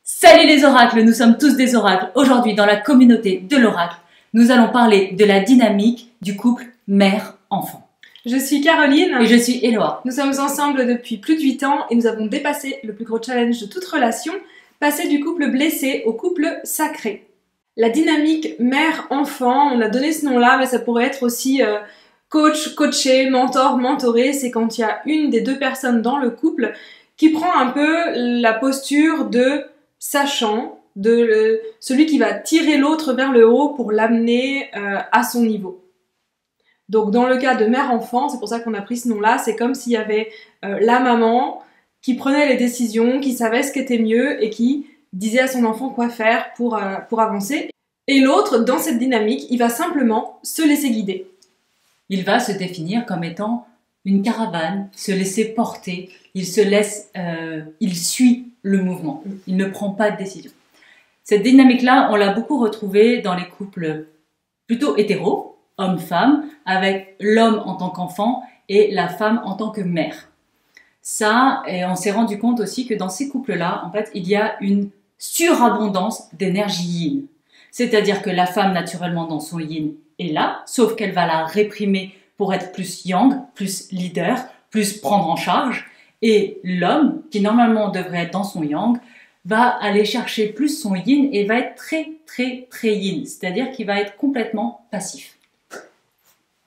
Salut les oracles, nous sommes tous des oracles. Aujourd'hui, dans la communauté de l'oracle, nous allons parler de la dynamique du couple mère-enfant. Je suis Caroline. Et je suis Éloi. Nous sommes ensemble depuis plus de 8 ans et nous avons dépassé le plus gros challenge de toute relation, passer du couple blessé au couple sacré. La dynamique mère-enfant, on a donné ce nom-là, mais ça pourrait être aussi coach, coaché, mentor, mentoré. C'est quand il y a une des deux personnes dans le couple qui prend un peu la posture de sachant, de celui qui va tirer l'autre vers le haut pour l'amener à son niveau. Donc dans le cas de mère-enfant, c'est pour ça qu'on a pris ce nom-là, c'est comme s'il y avait la maman qui prenait les décisions, qui savait ce qui était mieux et qui disait à son enfant quoi faire pour avancer. Et l'autre, dans cette dynamique, il va simplement se laisser guider. Il va se définir comme étant une caravane, se laisser porter, il suit le mouvement, il ne prend pas de décision. Cette dynamique-là, on l'a beaucoup retrouvée dans les couples plutôt hétéros, homme-femme, avec l'homme en tant qu'enfant et la femme en tant que mère. Ça, et on s'est rendu compte aussi que dans ces couples-là, en fait, il y a une surabondance d'énergie yin. C'est-à-dire que la femme, naturellement, dans son yin, est là, sauf qu'elle va la réprimer pour être plus yang, plus leader, plus prendre en charge. Et l'homme, qui normalement devrait être dans son yang, va aller chercher plus son yin et va être très yin. C'est-à-dire qu'il va être complètement passif.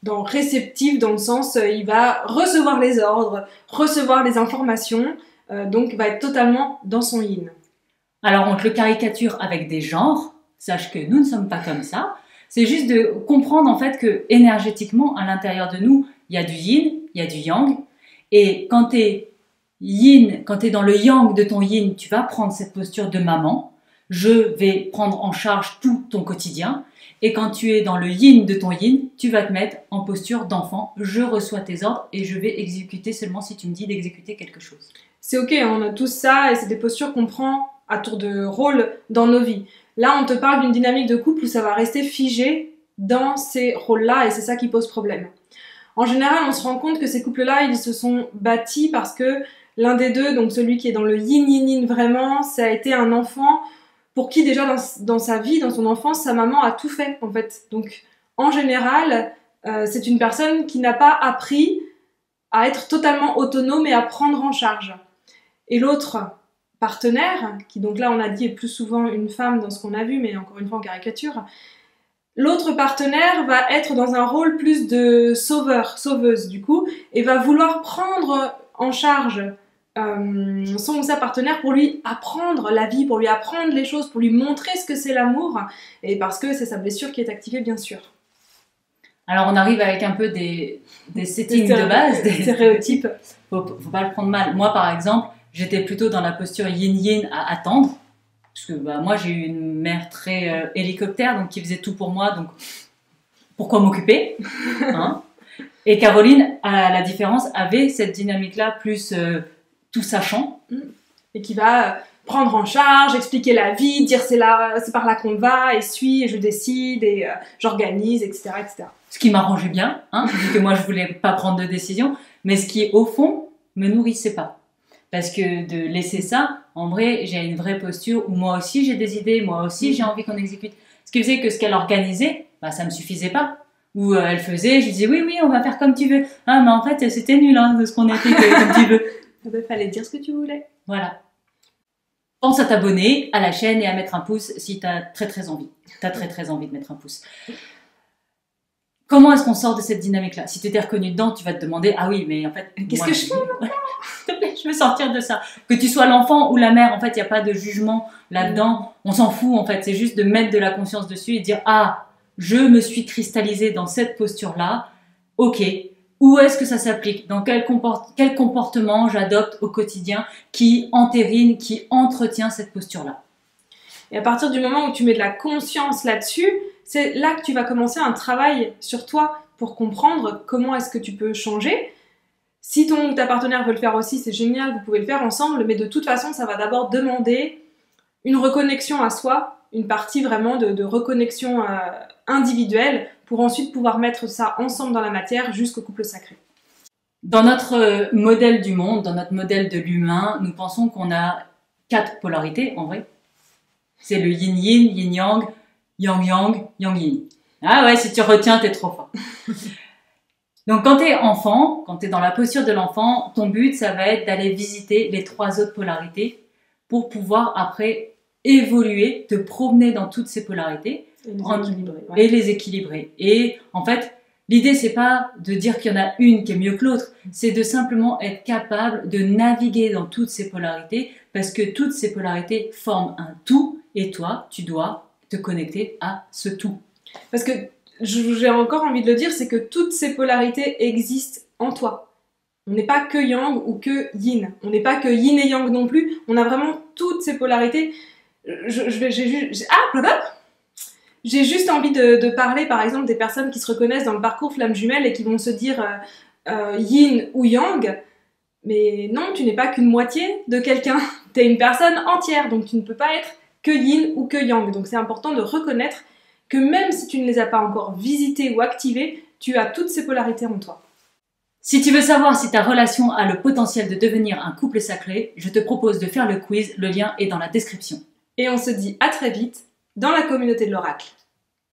Donc réceptif dans le sens, il va recevoir les ordres, recevoir les informations, donc il va être totalement dans son yin. Alors on te le caricature avec des genres, sache que nous ne sommes pas comme ça. C'est juste de comprendre en fait que énergétiquement, à l'intérieur de nous, il y a du yin, il y a du yang. Et quand tu es yin, quand tu es dans le yang de ton yin, tu vas prendre cette posture de maman. Je vais prendre en charge tout ton quotidien. Et quand tu es dans le yin de ton yin, tu vas te mettre en posture d'enfant. Je reçois tes ordres et je vais exécuter seulement si tu me dis d'exécuter quelque chose. C'est ok, on a tous ça et c'est des postures qu'on prend à tour de rôle dans nos vies. Là, on te parle d'une dynamique de couple où ça va rester figé dans ces rôles-là et c'est ça qui pose problème. En général, on se rend compte que ces couples-là, ils se sont bâtis parce que l'un des deux, donc celui qui est dans le yin vraiment, ça a été un enfant pour qui déjà dans sa vie, dans son enfance, sa maman a tout fait en fait. Donc en général, c'est une personne qui n'a pas appris à être totalement autonome et à prendre en charge. Et l'autre partenaire, qui donc là on a dit est plus souvent une femme dans ce qu'on a vu, mais encore une fois en caricature, l'autre partenaire va être dans un rôle plus de sauveur, sauveuse du coup, et va vouloir prendre en charge son ou sa partenaire pour lui apprendre la vie, pour lui apprendre les choses, pour lui montrer ce que c'est l'amour, et parce que c'est sa blessure qui est activée bien sûr. Alors on arrive avec un peu des settings de base, des stéréotypes. Faut pas le prendre mal. Moi par exemple, j'étais plutôt dans la posture yin-yin à attendre. Parce que moi j'ai eu une mère très hélicoptère, donc qui faisait tout pour moi, donc pourquoi m'occuper hein. Et Caroline, à la différence, avait cette dynamique-là plus tout sachant. Et qui va prendre en charge, expliquer la vie, dire c'est par là qu'on va, et suis, et je décide, et j'organise, etc., etc. Ce qui m'arrangeait bien, hein, vu que moi je voulais pas prendre de décision, mais ce qui au fond me nourrissait pas. Parce que de laisser ça, en vrai, j'ai une vraie posture où moi aussi j'ai des idées, moi aussi j'ai envie qu'on exécute. Ce qui faisait que ce qu'elle organisait, ça me suffisait pas. Ou elle faisait, je disais oui, on va faire comme tu veux. Ah, mais en fait, c'était nul hein, de ce qu'on a fait comme tu veux. Il fallait dire ce que tu voulais. Voilà. Pense à t'abonner à la chaîne et à mettre un pouce si tu as très envie. Tu as très envie de mettre un pouce. Comment est-ce qu'on sort de cette dynamique-là? Si tu t'es reconnu dedans, tu vas te demander, ah oui, mais en fait... Qu'est-ce que je fais maintenant? S'il te plaît, je veux sortir de ça. Que tu sois l'enfant ou la mère, en fait, il n'y a pas de jugement là-dedans. On s'en fout, en fait. C'est juste de mettre de la conscience dessus et de dire, ah, je me suis cristallisée dans cette posture-là. Ok. Où est-ce que ça s'applique? Dans quel comportement j'adopte au quotidien qui entérine, qui entretient cette posture-là? Et à partir du moment où tu mets de la conscience là-dessus, c'est là que tu vas commencer un travail sur toi pour comprendre comment est-ce que tu peux changer. Si ta partenaire veut le faire aussi, c'est génial, vous pouvez le faire ensemble, mais de toute façon, ça va d'abord demander une reconnexion à soi, une partie vraiment de reconnexion individuelle, pour ensuite pouvoir mettre ça ensemble dans la matière jusqu'au couple sacré. Dans notre modèle du monde, dans notre modèle de l'humain, nous pensons qu'on a 4 polarités, en vrai. C'est le yin-yin, yin-yang, yang-yang, yang-yin. Ah ouais, si tu retiens, t'es trop fort. Donc quand t'es enfant, quand t'es dans la posture de l'enfant, ton but, ça va être d'aller visiter les 3 autres polarités pour pouvoir après évoluer, te promener dans toutes ces polarités et les équilibrer. Et en fait, l'idée, c'est pas de dire qu'il y en a une qui est mieux que l'autre, c'est de simplement être capable de naviguer dans toutes ces polarités parce que toutes ces polarités forment un tout et toi, tu dois te connecter à ce tout. Parce que j'ai encore envie de le dire, c'est que toutes ces polarités existent en toi. On n'est pas que yang ou que yin. On n'est pas que yin et yang non plus. On a vraiment toutes ces polarités. J'ai juste envie de parler, par exemple, des personnes qui se reconnaissent dans le parcours flamme jumelle et qui vont se dire yin ou yang. Mais non, tu n'es pas qu'une moitié de quelqu'un. Tu es une personne entière, donc tu ne peux pas être que yin ou que yang. Donc c'est important de reconnaître que même si tu ne les as pas encore visitées ou activées, tu as toutes ces polarités en toi. Si tu veux savoir si ta relation a le potentiel de devenir un couple sacré, je te propose de faire le quiz, le lien est dans la description. Et on se dit à très vite dans la communauté de l'Oracle.